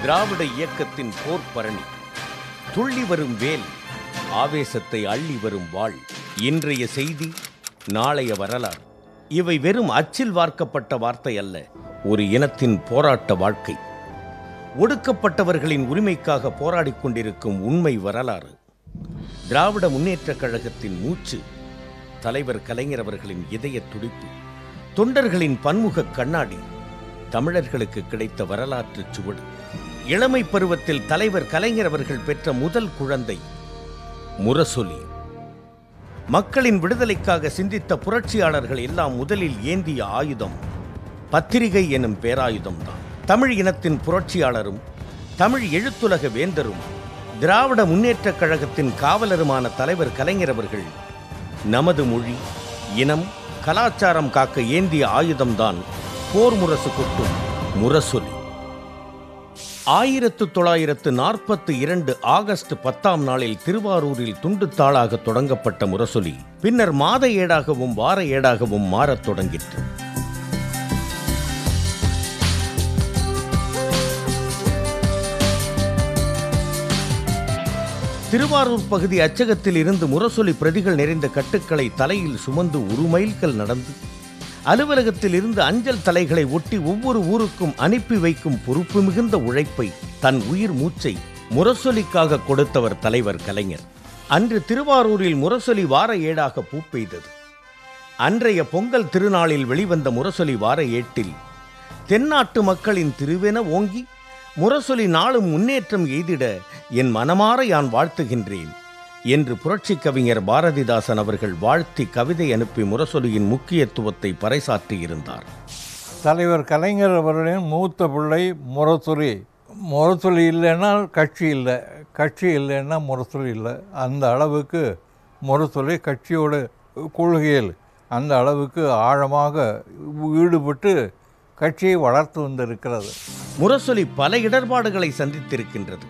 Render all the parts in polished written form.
திராவிட இயக்கத்தின் போர் பரணி, துள்ளி வரும் வேல், ஆவேசத்தை அள்ளி வரும் வாள், இன்றைய செய்தி, நாளைய வரலாறு. இவை வெறும் அச்சில் வார்க்கப்பட்ட வார்த்தை அல்ல, ஒரு இனத்தின் போராட்ட வாழ்க்கை. ஒடுக்கப்பட்டவர்களின் உரிமைக்காக போராடிக் கொண்டிருக்கும் உண்மை வரலாறு. திராவிட முன்னேற்றக் கழகத்தின் மூச்சு, தலைவர் கலைஞர் அவர்களின் இதய துடிப்பு, தொண்டர்களின் பன்முக கண்ணாடி, தமிழர்களுக்கு கிடைத்த வரலாற்று சுவடு. இளமை பருவத்தில் தலைவர் கலைஞர் அவர்கள் பெற்ற முதல் குழந்தை முரசொலி. மக்களின் விடுதலைக்காக சிந்தித்த புரட்சியாளர்கள் எல்லாம் முதலில் ஏந்திய ஆயுதம் பத்திரிகை எனும் பேராயுதம்தான். தமிழ் இனத்தின் புரட்சியாளரும் தமிழ் எழுத்துலக வேந்தரும் திராவிட முன்னேற்றக் கழகத்தின் காவலருமான தலைவர் கலைஞர் அவர்கள் நமது மொழி, இனம், கலாச்சாரம் காக்க ஏந்திய ஆயுதம்தான் போர் முரசு கொட்டும் முரசொலி. 1942 ஆகஸ்ட் 10ஆம் நாளில் திருவாரூரில் துண்டுத்தாளாக தொடங்கப்பட்ட முரசொலி பின்னர் மாத ஏடாகவும் வார ஏடாகவும் மாறத் தொடங்கிற்று. திருவாரூர் பகுதி அச்சகத்தில் இருந்து முரசொலி பிரதிகள் நிறைந்த கட்டுக்களை தலையில் சுமந்து 1 மைல்கள் நடந்து அலுவலகத்தில் இருந்து அஞ்சல் தலைகளை ஒட்டி ஒவ்வொரு ஊருக்கும் அனுப்பி வைக்கும் பொறுப்பு மிகுந்த உழைப்பை, தன் உயிர் மூச்சை முரசொலிக்காக கொடுத்தவர் தலைவர் கலைஞர். அன்று திருவாரூரில் முரசொலி வார ஏடாக பூ பெய்தது. அன்றைய பொங்கல் திருநாளில் வெளிவந்த முரசொலி வார ஏட்டில் தென்னாட்டு மக்களின் திருவென ஓங்கி முரசொலி நாளும் முன்னேற்றம் எய்திட என் மனமாற யான் வாழ்த்துகின்றேன் என்று புரட்சி கவிஞர் பாரதிதாசன் அவர்கள் வாழ்த்தி கவிதை அனுப்பி முரசொலியின் முக்கியத்துவத்தை பறைசாற்றியிருந்தார். தலைவர் கலைஞர் அவர்களின் மூத்த பிள்ளை முரசொலி. முரசொலி இல்லைன்னா கட்சி இல்லை, கட்சி இல்லைன்னா முரசொலி இல்லை. அந்த அளவுக்கு முரசொலி கட்சியோட கொள்கையில் அந்த அளவுக்கு ஆழமாக ஈடுபட்டு கட்சியை வளர்த்து வந்திருக்கிறது. முரசொலி பல இடர்பாடுகளை சந்தித்திருக்கின்றது.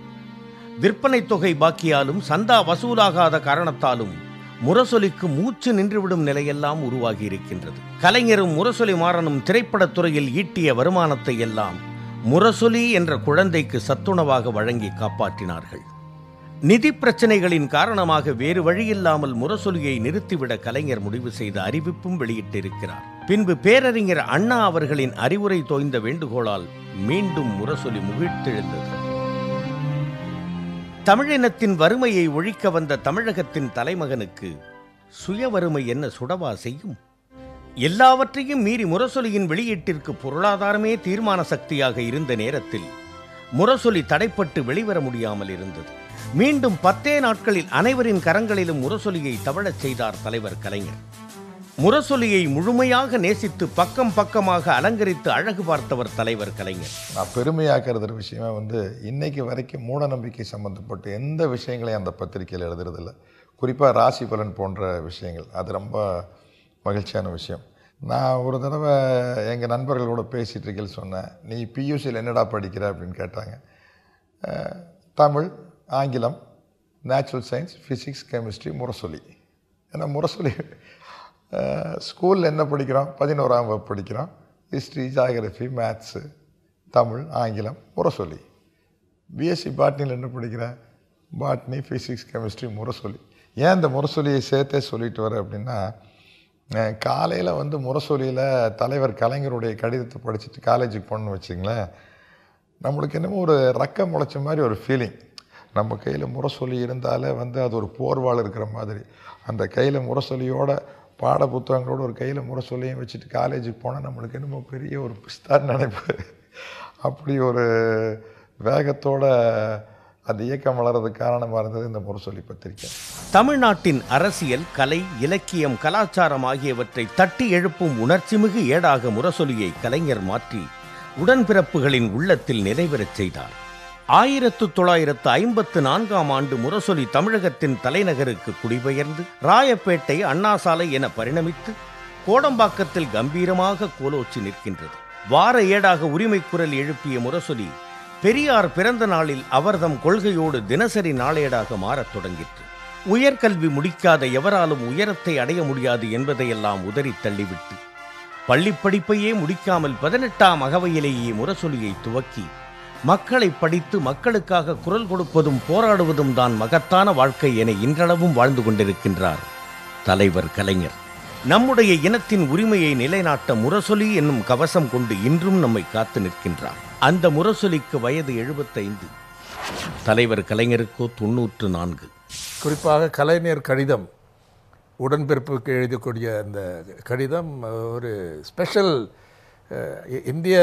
விற்பனை தொகை பாக்கியாலும் சந்தா வசூலாகாத காரணத்தாலும் முரசொலிக்கு மூச்சு நின்றுவிடும் நிலையெல்லாம் உருவாகி இருக்கின்றது. கலைஞரும் முரசொலி மாறனும் திரைப்படத்துறையில் ஈட்டிய வருமானத்தை எல்லாம் முரசொலி என்ற குழந்தைக்கு சத்துணவாக வழங்கி காப்பாற்றினார்கள். நிதி பிரச்சனைகளின் காரணமாக வேறு வழியில்லாமல் முரசொலியை நிறுத்திவிட கலைஞர் முடிவு செய்த அறிவிப்பும் வெளியிட்டிருக்கிறார். பின்பு பேரறிஞர் அண்ணா அவர்களின் அறிவுரை தோய்ந்த வேண்டுகோளால் மீண்டும் முரசொலி முகிழ்த்தெழுந்தது. தமிழினத்தின் வறுமையை ஒழிக்க வந்த தமிழகத்தின் தலைமகனுக்கு சுய வறுமை என்ன சுடவா செய்யும்? எல்லாவற்றையும் மீறி முரசொலியின் வெளியீட்டிற்கு பொருளாதாரமே தீர்மான சக்தியாக இருந்த நேரத்தில் முரசொலி தடைப்பட்டு வெளிவர முடியாமல் இருந்தது. மீண்டும் 10 நாட்களில் அனைவரின் கரங்களிலும் முரசொலியை தவழச் செய்தார் தலைவர் கலைஞர். முரசொலியை முழுமையாக நேசித்து பக்கம் பக்கமாக அலங்கரித்து அழகு பார்த்தவர் தலைவர் கலைஞர். நான் பெருமையாக்குற விஷயமே இன்னைக்கு வரைக்கும் மூட நம்பிக்கை சம்பந்தப்பட்டு எந்த விஷயங்களையும் அந்த பத்திரிகையில் எழுதுறதில்ல. குறிப்பாக ராசி பலன் போன்ற விஷயங்கள், அது ரொம்ப மகிழ்ச்சியான விஷயம். நான் ஒரு தடவை எங்கள் நண்பர்களோட பேசிகிட்டு இருக்கையில் சொன்னேன், நீ பியூசியில் என்னடா படிக்கிற அப்படின்னு கேட்டாங்க. தமிழ், ஆங்கிலம், natural science, physics, chemistry, Murasoli. ஏன்னா முரசொலி ஸ்கூலில் என்ன படிக்கிறோம், 11ஆம் வகுப்பு படிக்கிறோம். ஹிஸ்ட்ரி, ஜாகிரஃபி, மேத்ஸு, தமிழ், ஆங்கிலம், முரசொலி. பிஎஸ்சி பாட்னியில் என்ன படிக்கிறேன், பாட்னி, ஃபிசிக்ஸ், கெமிஸ்ட்ரி, முரசொலி. ஏன் இந்த முரசொலியை சேர்த்தே சொல்லிட்டு வரேன் அப்படின்னா, காலையில் முரசொலியில் தலைவர் கலைஞருடைய கடிதத்தை படிச்சுட்டு காலேஜுக்கு போகணுன்னு வச்சிங்களேன், நம்மளுக்கு என்னமோ ஒரு ரக்கம் முளைச்ச மாதிரி ஒரு ஃபீலிங். நம்ம கையில் முரசொலி இருந்தாலே அது ஒரு போர்வாள் இருக்கிற மாதிரி. அந்த கையில் முரசொலியோட பாட புத்தகங்களோட ஒரு கையில் முரசொலியும் வச்சுட்டு காலேஜுக்கு போனால் நம்மளுக்கு என்னமோ பெரிய ஒரு பிஸ்தார் நினைப்பு. அப்படி ஒரு வேகத்தோட அந்த இயக்கம் வளர்றதுக்கு காரணமாக இருந்தது இந்த முரசொலி பத்திரிகை. தமிழ்நாட்டின் அரசியல், கலை, இலக்கியம், கலாச்சாரம் ஆகியவற்றை தட்டி எழுப்பும் உணர்ச்சிமிகு ஏடாக முரசொலியை கலைஞர் மாற்றி உடன்பிறப்புகளின் உள்ளத்தில் நிறைவேறச் செய்தார். 1954ஆம் ஆண்டு முரசொலி தமிழகத்தின் தலைநகருக்கு குடிபெயர்ந்து ராயப்பேட்டை, அண்ணாசாலை என பரிணமித்து கோடம்பாக்கத்தில் கம்பீரமாக கோலோச்சி நிற்கின்றது. வார ஏடாக உரிமை குரல் எழுப்பிய முரசொலி பெரியார் பிறந்த நாளில் அவர்தம் கொள்கையோடு தினசரி நாளேடாக மாறத் தொடங்கிற்று. உயர்கல்வி முடிக்காத எவராலும் உயரத்தை அடைய முடியாது என்பதையெல்லாம் உதறி தள்ளிவிட்டு பள்ளிப்படிப்பையே முடிக்காமல் 18ஆம் அகவையிலேயே முரசொலியை துவக்கி மக்களை படித்து மக்களுக்காக குரல் கொடுப்பதும் போராடுவதும் தான் மகத்தான வாழ்க்கை என இன்றளவும் வாழ்ந்து கொண்டிருக்கின்றார் தலைவர் கலைஞர். நம்முடைய இனத்தின் உரிமையை நிலைநாட்ட முரசொலி என்னும் கவசம் கொண்டு இன்றும் நம்மை காத்து நிற்கின்றார். அந்த முரசொலிக்கு வயது 75. தலைவர் கலைஞருக்கோ 94. குறிப்பாக கலைஞர் கடிதம், உடன்பிறப்புக்கு எழுதக்கூடிய அந்த கடிதம் ஒரு ஸ்பெஷல், இந்திய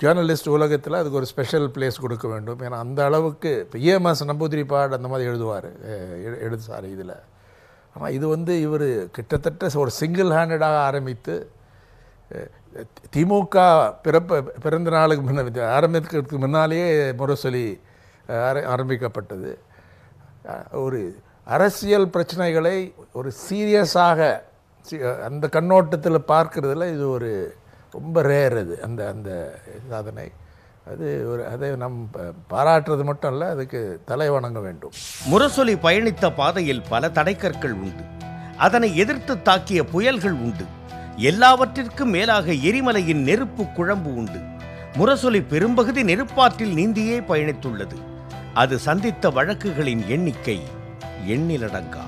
ஜேர்னலிஸ்ட் உலகத்தில் அதுக்கு ஒரு ஸ்பெஷல் பிளேஸ் கொடுக்க வேண்டும். ஏன்னா அந்த அளவுக்கு இப்போ EMS நம்பூதிரிப்பாடு அந்த மாதிரி எழுதுவார், எழுதுசார் இதில். ஆனால் இது இவர் கிட்டத்தட்ட ஒரு சிங்கிள் ஹேண்டடாக ஆரம்பித்து திமுக பிறந்த நாளுக்கு முன்ன ஆரம்பிக்கிறதுக்கு முன்னாலேயே முரசொலி ஆரம்பிக்கப்பட்டது. ஒரு அரசியல் பிரச்சனைகளை ஒரு சீரியஸாக அந்த கண்ணோட்டத்தில் பார்க்கறதுல இது ஒரு ரொம்ப ரேர். அது அந்த அந்த சாதனை அதை நம் பாராட்டுறது மட்டும் இல்லை, அதுக்கு தலை வணங்க வேண்டும். முரசொலி பயணித்த பாதையில் பல தடைக்கற்கள் உண்டு. அதனை எதிர்த்து தாக்கிய புயல்கள் உண்டு. எல்லாவற்றிற்கும் மேலாக எரிமலையின் நெருப்பு குழம்பு உண்டு. முரசொலி பெரும்பகுதி நெருப்பாற்றில் நீந்தியே பயணித்துள்ளது. அது சந்தித்த வழக்குகளின் எண்ணிக்கை எண்ணிலடங்கா.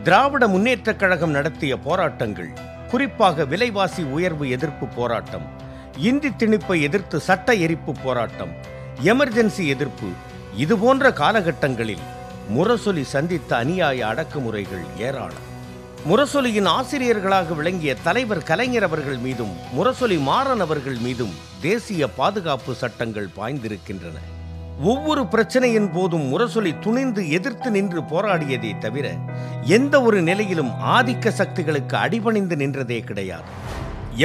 திராவிட முன்னேற்றக் கழகம் நடத்திய போராட்டங்கள், குறிப்பாக விலைவாசி உயர்வு எதிர்ப்பு போராட்டம், இந்தி திணிப்பை எதிர்த்து சட்ட எரிப்பு போராட்டம், எமர்ஜென்சி எதிர்ப்பு, இதுபோன்ற காலகட்டங்களில் முரசொலி சந்தித்த அநியாய அடக்குமுறைகள் ஏராளம். முரசொலியின் ஆசிரியர்களாக விளங்கிய தலைவர் கலைஞர் அவர்கள் மீதும் முரசொலி மாறன் அவர்கள் மீதும் தேசிய பாதுகாப்பு சட்டங்கள் பாய்ந்திருக்கின்றன. ஒவ்வொரு பிரச்சனையின் போதும் முரசொலி துணிந்து எதிர்த்து நின்று போராடியதே தவிர எந்த ஒரு நிலையிலும் ஆதிக்க சக்திகளுக்கு அடிபணிந்து நின்றதே கிடையாது.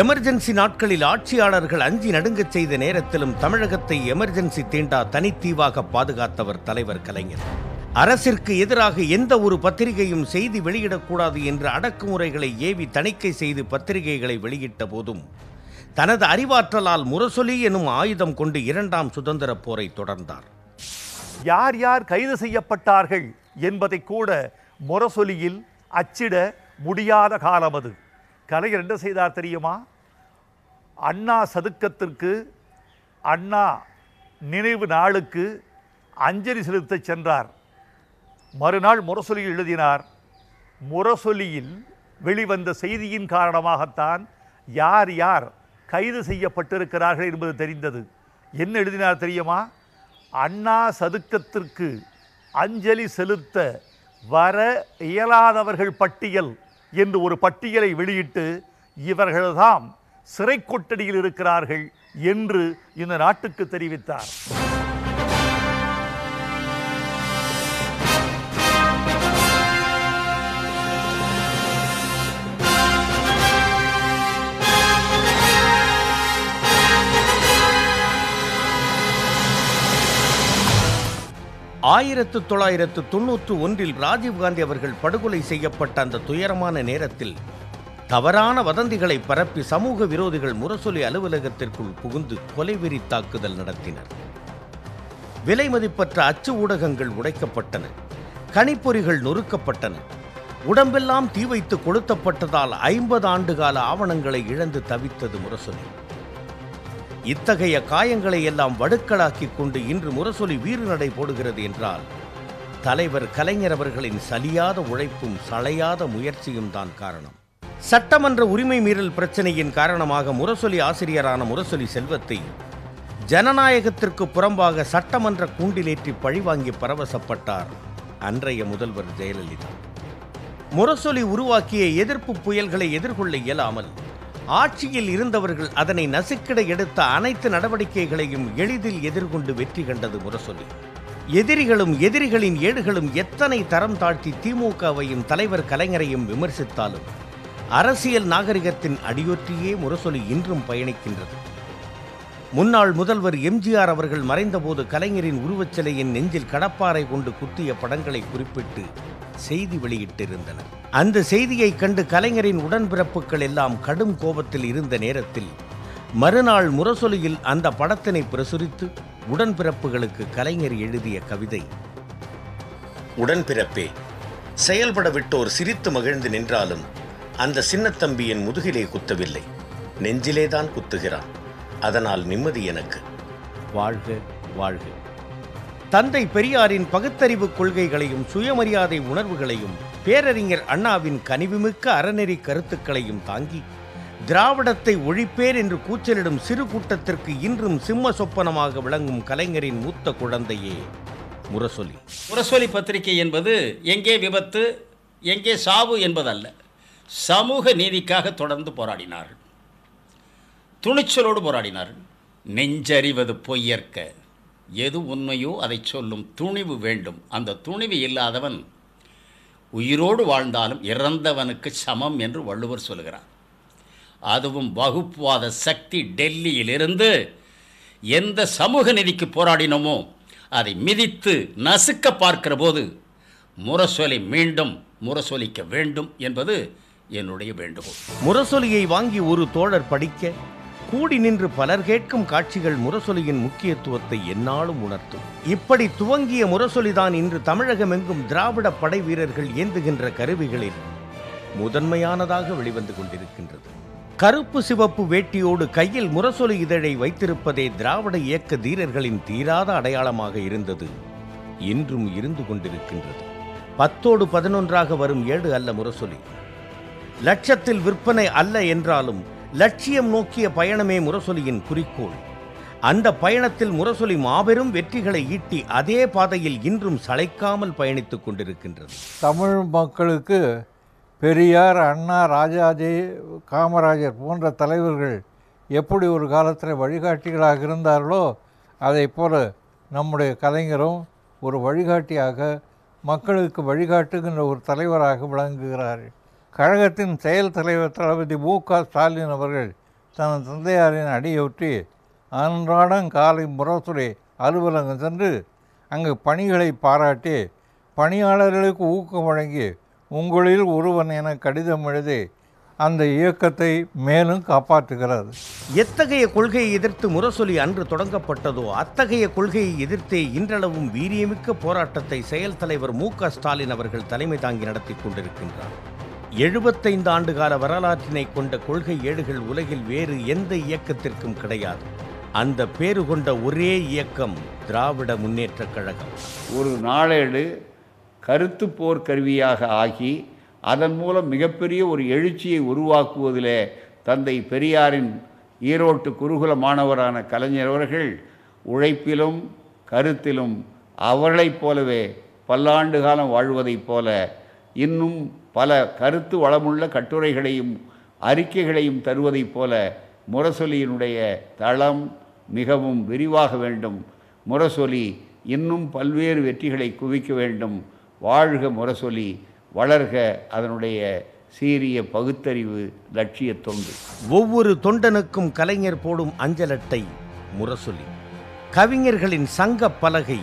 எமர்ஜென்சி நாட்களில் ஆட்சியாளர்கள் அஞ்சி நடுங்கச் செய்த நேரத்திலும் தமிழகத்தை எமர்ஜென்சி தீண்டா தனித்தீவாக பாதுகாத்தவர் தலைவர் கலைஞர். அரசிற்கு எதிராக எந்த ஒரு பத்திரிகையும் செய்தி வெளியிடக்கூடாது என்ற அடக்குமுறைகளை ஏவி தணிக்கை செய்து பத்திரிகைகளை வெளியிட்ட போதும் தனது அறிவாற்றலால் முரசொலி எனும் ஆயுதம் கொண்டு 2ஆம் சுதந்திர போரை தொடர்ந்தார். யார் யார் கைது செய்யப்பட்டார்கள் என்பதை கூட முரசொலியில் அச்சிட முடியாத காலம் அது. கலைஞர் என்ன செய்தார் தெரியுமா? அண்ணா சதுக்கத்திற்கு, அண்ணா நினைவு நாளுக்கு அஞ்சலி செலுத்த சென்றார். மறுநாள் முரசொலியில் எழுதினார், முரசொலியில் வெளிவந்த செய்தியின் காரணமாகத்தான் யார் யார் கைது செய்யப்பட்டிருக்கிறார்கள் என்பது தெரிந்தது. என்ன எழுதினார் தெரியுமா? அண்ணா சதுக்கத்திற்கு அஞ்சலி செலுத்த வர இயலாதவர்கள் பட்டியல் என்று ஒரு பட்டியலை வெளியிட்டு இவர்கள்தான் சிறை கொட்டடியில் இருக்கிறார்கள் என்று இந்த நாட்டுக்கு தெரிவித்தார். ஆயிரத்து 1991 ராஜீவ்காந்தி அவர்கள் படுகொலை செய்யப்பட்ட அந்த துயரமான நேரத்தில் தவறான வதந்திகளை பரப்பி சமூக விரோதிகள் முரசொலி அலுவலகத்திற்குள் புகுந்து கொலைவெறி தாக்குதல் நடத்தினர். விலை மதிப்பற்ற அச்சு ஊடகங்கள் உடைக்கப்பட்டன, கணிப்பொறிகள் நொறுக்கப்பட்டன, உடம்பெல்லாம் தீ வைத்து கொளுத்தப்பட்டதால் 50 ஆண்டுகால ஆவணங்களை இழந்து தவித்தது முரசொலி. இத்தகைய காயங்களை எல்லாம் வடுக்களாக்கி கொண்டு இன்று முரசொலி வீறு நடை போடுகிறது என்றால் தலைவர் கலைஞர் அவர்களின் சலியாத உழைப்பும் சளையாத முயற்சியும் தான் காரணம். சட்டமன்ற உரிமை மீறல் பிரச்சனையின் காரணமாக முரசொலி ஆசிரியரான முரசொலி செல்வத்தை ஜனநாயகத்திற்கு புறம்பாக சட்டமன்ற கூண்டிலேற்றி பழிவாங்கி பரவசப்பட்டார் அன்றைய முதல்வர் ஜெயலலிதா. முரசொலி உருவாக்கிய எதிர்ப்பு புயல்களை எதிர்கொள்ள இயலாமல் ஆட்சியில் இருந்தவர்கள் அதனை நசுக்கிட எடுத்த அனைத்து நடவடிக்கைகளையும் எளிதில் எதிர்கொண்டு வெற்றி கண்டது முரசொலி. எதிரிகளும் எதிரிகளின் ஏடுகளும் எத்தனை தரம் தாழ்த்தி திமுகவையும் தலைவர் கலைஞரையும் விமர்சித்தாலும் அரசியல் நாகரிகத்தின் அடியொற்றியே முரசொலி இன்றும் பயணிக்கின்றது. முன்னாள் முதல்வர் எம்ஜிஆர் அவர்கள் மறைந்தபோது கலைஞரின் உருவச்சிலையின் நெஞ்சில் கடப்பாறை கொண்டு குத்திய படங்களை குறிப்பிட்டு செய்தி வெளியிட்டிருந்தனர். அந்த செய்தியை கண்டு கலைஞரின் உடன்பிறப்புகள் எல்லாம் கடும் கோபத்தில் இருந்த நேரத்தில் மறுநாள் முரசொலியில் அந்த படத்தினை பிரசுரித்து உடன்பிறப்புகளுக்கு கலைஞர் எழுதிய கவிதை, உடன்பிறப்பே, செயல்பட விட்டோர் சிரித்து மகிழ்ந்து நின்றாலும் அந்த சின்னத்தம்பி என் முதுகிலே குத்தவில்லை, நெஞ்சிலேதான் குத்துகிறான், அதனால் நிம்மதி எனக்கு. வாழ்க வாழ்க. தந்தை பெரியாரின் பகுத்தறிவு கொள்கைகளையும் சுயமரியாதை உணர்வுகளையும் பேரறிஞர் அண்ணாவின் கனிவுமிக்க அறநெறி கருத்துக்களையும் தாங்கி திராவிடத்தை ஒழிப்பேர் என்று கூச்சலிடும் சிறு கூட்டத்திற்கு இன்றும் சிம்ம சொப்பனமாக விளங்கும் கலைஞரின் மூத்த குழந்தையே முரசொலி. முரசொலி பத்திரிகை என்பது எங்கே விபத்து எங்கே சாவு என்பதல்ல, சமூக நீதிக்காக தொடர்ந்து போராடினார்கள், துணிச்சலோடு போராடினார்கள். நெஞ்சறிவது பொய்யற்க, எது உண்மையோ அதை சொல்லும் துணிவு வேண்டும். அந்த துணிவு இல்லாதவன் உயிரோடு வாழ்ந்தாலும் இறந்தவனுக்கு சமம் என்று வள்ளுவர் சொல்கிறார். அதுவும் வகுப்புவாத சக்தி டெல்லியிலிருந்து எந்த சமூக நீதிக்கு போராடினோமோ அதை மிதித்து நசுக்க பார்க்கிற போது முரசொலி மீண்டும் முரசொலிக்க வேண்டும் என்பது என்னுடைய வேண்டுகோள். முரசொலியை வாங்கி ஒரு தோழர் படிக்க கூடி நின்று பலர் கேட்கும் காட்சிகள் முரசொலியின் முக்கியத்துவத்தை எந்நாளும் உணர்த்தும். இப்படி துவங்கிய முரசொலிதான் இன்று தமிழகமெங்கும் திராவிட படை வீரர்கள் ஏந்துகின்ற கருவிகளில் முதன்மையானதாக வெளிவந்து கொண்டிருக்கின்றது. கருப்பு சிவப்பு வேட்டியோடு கையில் முரசொலி இதழை வைத்திருப்பதே திராவிட இயக்க தீரர்களின் தீராத அடையாளமாக இருந்தது, இன்றும் இருந்து கொண்டிருக்கின்றது. 10ஓடு 11ஆக வரும் ஏடு அல்ல முரசொலி. லட்சத்தில் விற்பனை அல்ல என்றாலும் லட்சியம் நோக்கிய பயணமே முரசொலியின் குறிக்கோள். அந்த பயணத்தில் முரசொலி மாபெரும் வெற்றிகளை ஈட்டி அதே பாதையில் இன்றும் சளைக்காமல் பயணித்துக் கொண்டிருக்கின்றது. தமிழ் மக்களுக்கு பெரியார், அண்ணா, ராஜாஜி, காமராஜர் போன்ற தலைவர்கள் எப்படி ஒரு காலத்தில் வழிகாட்டிகளாக இருந்தார்களோ அதை போல நம்முடைய கலைஞரும் ஒரு வழிகாட்டியாக மக்களுக்கு வழிகாட்டுகின்ற ஒரு தலைவராக விளங்குகிறார். கழகத்தின் செயல் தலைவர் தளபதி மு.க. ஸ்டாலின் அவர்கள் தனது தந்தையாரின் அடியொற்றி அன்றாடம் காலை முரசொலி அலுவலகம் சென்று அங்கு பணிகளை பாராட்டி பணியாளர்களுக்கு ஊக்கம் வழங்கி உங்களில் ஒருவன் என கடிதம் எழுதி அந்த இயக்கத்தை மேலும் காப்பாற்றுகிறது. எத்தகைய கொள்கையை எதிர்த்து முரசொலி அன்று தொடங்கப்பட்டதோ அத்தகைய கொள்கையை எதிர்த்தே இன்றளவும் வீரியமிக்க போராட்டத்தை செயல் தலைவர் மு.க. ஸ்டாலின் அவர்கள் தலைமை தாங்கி நடத்தி கொண்டிருக்கின்றார். 75 ஆண்டுகால வரலாற்றினை கொண்ட கொள்கை ஏடுகள் உலகில் வேறு எந்த இயக்கத்திற்கும் கிடையாது. அந்த பேறு கொண்ட ஒரே இயக்கம் திராவிட முன்னேற்றக் கழகம். ஒரு நாளேடு கருத்து போர் கருவியாக ஆகி அதன் மூலம் மிகப்பெரிய ஒரு எழுச்சியை உருவாக்குவதிலே தந்தை பெரியாரின் ஈரோட்டு குருகுல மாணவரான கலைஞர் அவர்கள் உழைப்பிலும் கருத்திலும் அவர்களைப் போலவே பல்லாண்டு காலம் வாழ்வதைப் போல இன்னும் பல கருத்து வளமுள்ள கட்டுரைகளையும் அறிக்கைகளையும் தருவதைப் போல முரசொலியினுடைய தளம் மிகவும் விரிவாக வேண்டும். முரசொலி இன்னும் பல்வேறு வெற்றிகளை குவிக்க வேண்டும். வாழ்க முரசொலி, வளர்க அதனுடைய சீரிய பகுத்தறிவு லட்சிய தொண்டு. ஒவ்வொரு தொண்டனுக்கும் கலைஞர் போடும் அஞ்சலட்டை முரசொலி, கவிஞர்களின் சங்க பலகை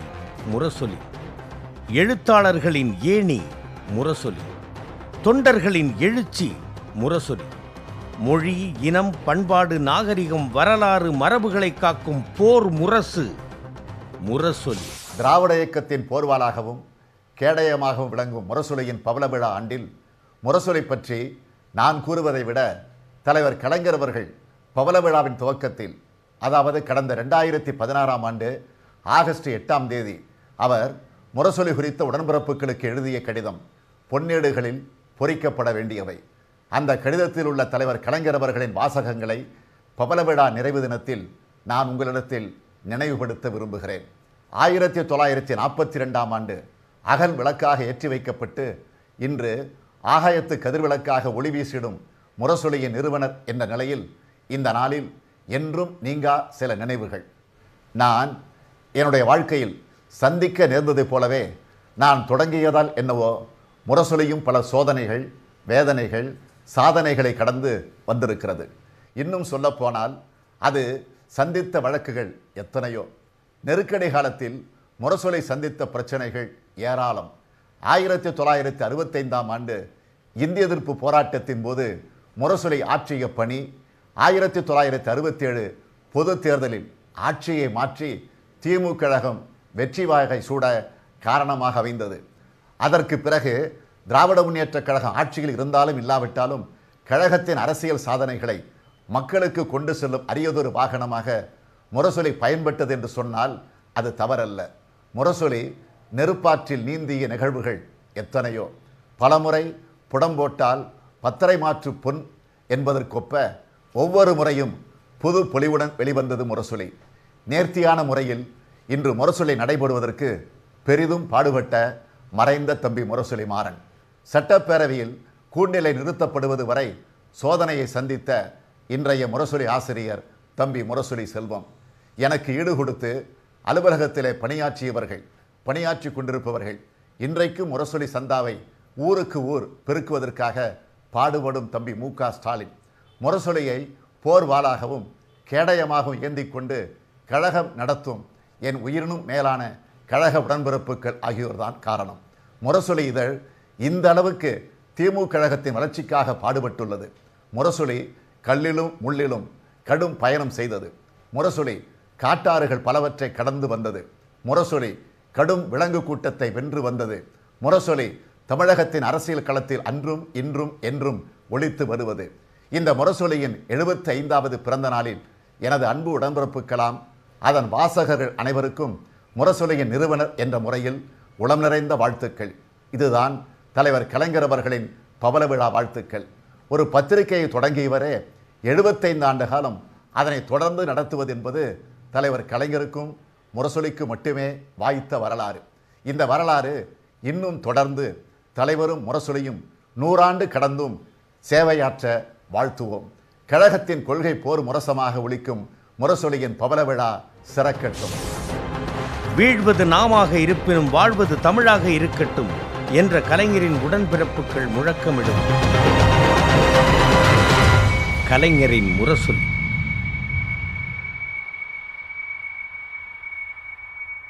முரசொலி, எழுத்தாளர்களின் ஏணி முரசொலி, தொண்டர்களின் எழுச்சி முரசொலி, மொழி, இனம், பண்பாடு, நாகரிகம், வரலாறு, மரபுகளை காக்கும் போர் முரசு முரசொலி. திராவிட இயக்கத்தின் போர்வாளாகவும் கேடயமாகவும் விளங்கும் முரசொலியின் பவள விழா ஆண்டில் முரசொலி பற்றி நான் கூறுவதை விட தலைவர் கலைஞர் அவர்கள் பவள விழாவின் துவக்கத்தில், அதாவது கடந்த 2016ஆம் ஆண்டு ஆகஸ்ட் 8ஆம் தேதி அவர் முரசொலி குறித்த உடன்பிறப்புகளுக்கு எழுதிய கடிதம் பொன்னேடுகளில் பொறிக்கப்பட வேண்டியவை. அந்த கடிதத்தில் உள்ள தலைவர் கலைஞர் அவர்களின் வாசகங்களை பவள விழா நிறைவு தினத்தில் நான் உங்களிடத்தில் நினைவுபடுத்த விரும்புகிறேன். 1942ஆம் ஆண்டு அகல் விளக்காக ஏற்றி வைக்கப்பட்டு இன்று ஆகாயத்து கதிர்விளக்காக ஒளி வீசிடும் முரசொலியின் நிறுவனர் என்ற நிலையில் இந்த நாளில் என்றும் நீங்கா சில நினைவுகள். நான் என்னுடைய வாழ்க்கையில் சந்திக்க நேர்ந்ததைப் போலவே நான் தொடங்கியதால் என்னவோ முரசொலியும் பல சோதனைகள், வேதனைகள், சாதனைகளை கடந்து வந்திருக்கிறது. இன்னும் சொல்லப்போனால் அது சந்தித்த வழக்குகள் எத்தனையோ. நெருக்கடி காலத்தில் முரசொலி சந்தித்த பிரச்சனைகள் ஏராளம். 1965ஆம் ஆண்டு இந்திய எதிர்ப்பு போராட்டத்தின் போது முரசொலி ஆற்றிய பணி 1967 பொது தேர்தலில் ஆட்சியை மாற்றி திமுக கழகம் வெற்றி வாகை சூட காரணமாக அமைந்தது. அதற்கு பிறகு திராவிட முன்னேற்றக் கழகம் ஆட்சியில் இருந்தாலும் இல்லாவிட்டாலும் கழகத்தின் அரசியல் சாதனைகளை மக்களுக்கு கொண்டு செல்லும் அரியதொரு வாகனமாக முரசொலி பயன்பட்டது என்று சொன்னால் அது தவறல்ல. முரசொலி நெருப்பாற்றில் நீந்திய நிகழ்வுகள் எத்தனையோ. பலமுறை புடம்போட்டால் பத்தரை மாற்று பொன் என்பதற்கொப்ப ஒவ்வொரு முறையும் புது பொலிவுடன் வெளிவந்தது முரசொலி. நேர்த்தியான முறையில் இன்று முரசொலி நடைபெறுவதற்கு பெரிதும் பாடுபட்ட மறைந்த தம்பி முரசொலி மாறன். சட்டப்பேரவையில் கூண்டிலை நிறுத்தப்படுவது வரை சோதனையை சந்தித்த இன்றைய முரசொலி ஆசிரியர் தம்பி முரசொலி செல்வம். எனக்கு ஈடு கொடுத்து அலுவலகத்திலே பணியாற்றி கொண்டிருப்பவர்கள் இன்றைக்கும் முரசொலி சந்தாவை ஊருக்கு ஊர் பெருக்குவதற்காக பாடுபடும் தம்பி மு.க. ஸ்டாலின் முரசொலியை போர்வாளாகவும் கேடயமாகவும் ஏந்தி கொண்டு கழகம் நடத்தும் என் உயிரினும் மேலான கழக உடன்பிறப்புகள் ஆகியோர்தான் காரணம். முரசொலி இதழ் இந்த அளவுக்கு திமுக கழகத்தின் வளர்ச்சிக்காக பாடுபட்டுள்ளது. முரசொலி கல்லிலும் முள்ளிலும் கடும் பயணம் செய்தது. முரசொலி காட்டாறுகள் பலவற்றை கடந்து வந்தது. முரசொலி கடும் விலங்கு கூட்டத்தை வென்று வந்தது. முரசொலி தமிழகத்தின் அரசியல் களத்தில் அன்றும் இன்றும் என்றும் ஒலித்து வருவது. இந்த முரசொலியின் 75வது பிறந்த நாளில் எனது அன்பு உடன்பிறப்புக்கலாம், அதன் வாசகர்கள் அனைவருக்கும் முரசொலியின் நிறுவனர் என்ற முறையில் உளம் நிறைந்த வாழ்த்துக்கள். இதுதான் தலைவர் கலைஞர் அவர்களின் பவள விழா வாழ்த்துக்கள். ஒரு பத்திரிகையை தொடங்கியவரே 75 ஆண்டு காலம் அதனை தொடர்ந்து நடத்துவது என்பது தலைவர் கலைஞருக்கும் முரசொலிக்கு மட்டுமே வாய்த்த வரலாறு. இந்த வரலாறு இன்னும் தொடர்ந்து தலைவரும் முரசொலியும் 100 ஆண்டு கடந்தும் சேவையாற்ற வாழ்த்துவோம். கழகத்தின் கொள்கை போர் முரசமாக ஒலிக்கும் முரசொலியின் பவள விழா சிறக்கட்டும். வீழ்வது நாமாக இருப்பினும் வாழ்வது தமிழாக இருக்கட்டும் என்ற கலைஞரின் உடன்பிறப்புகள் முழக்கமிடும் கலைஞரின் முரசொலி.